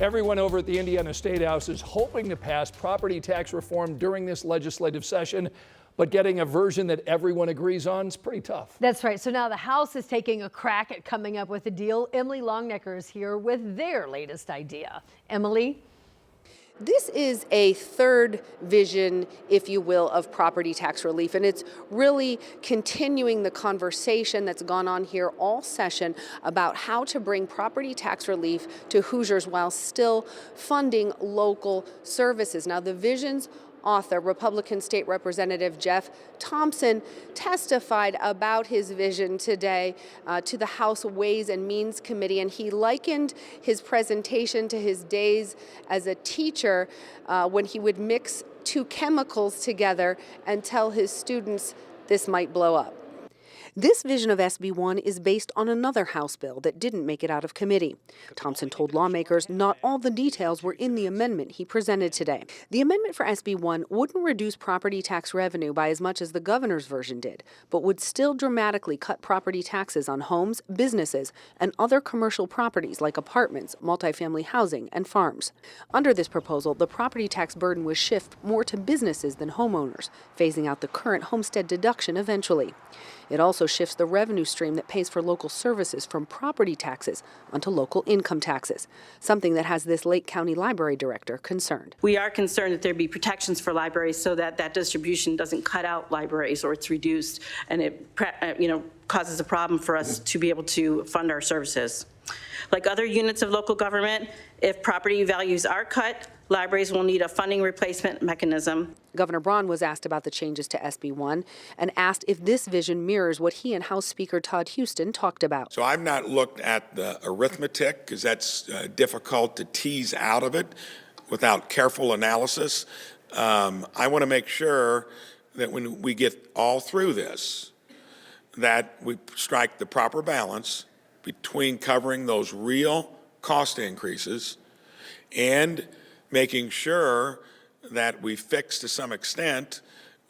Everyone over at the Indiana State House is hoping to pass property tax reform during this legislative session, but getting a version that everyone agrees on is pretty tough. That's right. So now the House is taking a crack at coming up with a deal. Emily Longnecker is here with their latest idea. Emily? This is a third vision, if you will, of property tax relief, and it's really continuing the conversation that's gone on here all session about how to bring property tax relief to Hoosiers while still funding local services. Now, the vision's author, Republican State Representative Jeff Thompson, testified about his vision today to the House Ways and Means Committee, and he likened his presentation to his days as a teacher when he would mix two chemicals together and tell his students this might blow up. This vision of SB 1 is based on another House bill that didn't make it out of committee. Thompson told lawmakers not all the details were in the amendment he presented today. The amendment for SB 1 wouldn't reduce property tax revenue by as much as the governor's version did, but would still dramatically cut property taxes on homes, businesses, and other commercial properties like apartments, multifamily housing, and farms. Under this proposal, the property tax burden would shift more to businesses than homeowners, phasing out the current homestead deduction eventually. It also shifts the revenue stream that pays for local services from property taxes onto local income taxes, something that has this Lake County Library director concerned. We are concerned that there be protections for libraries so that that distribution doesn't cut out libraries or it's reduced, and it causes a problem for us to be able to fund our services. Like other units of local government, if property values are cut, libraries will need a funding replacement mechanism. Governor Braun was asked about the changes to SB 1 and asked if this vision mirrors what he and House Speaker Todd Houston talked about. So I've not looked at the arithmetic because that's difficult to tease out of it without careful analysis. I want to make sure that when we get all through this, that we strike the proper balance between covering those real cost increases and making sure that we fix to some extent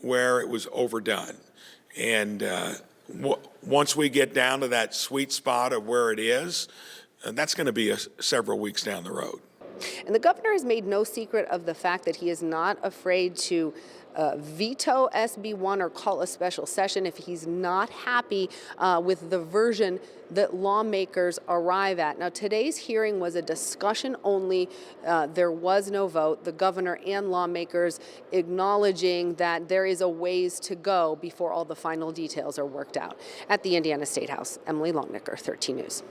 where it was overdone. And once we get down to that sweet spot of where it is, that's going to be several weeks down the road. And the governor has made no secret of the fact that he is not afraid to veto SB 1 or call a special session if he's not happy with the version that lawmakers arrive at. Now, today's hearing was a discussion only. There was no vote. The governor and lawmakers acknowledging that there is a ways to go before all the final details are worked out. At the Indiana State House, Emily Longnecker, 13 News.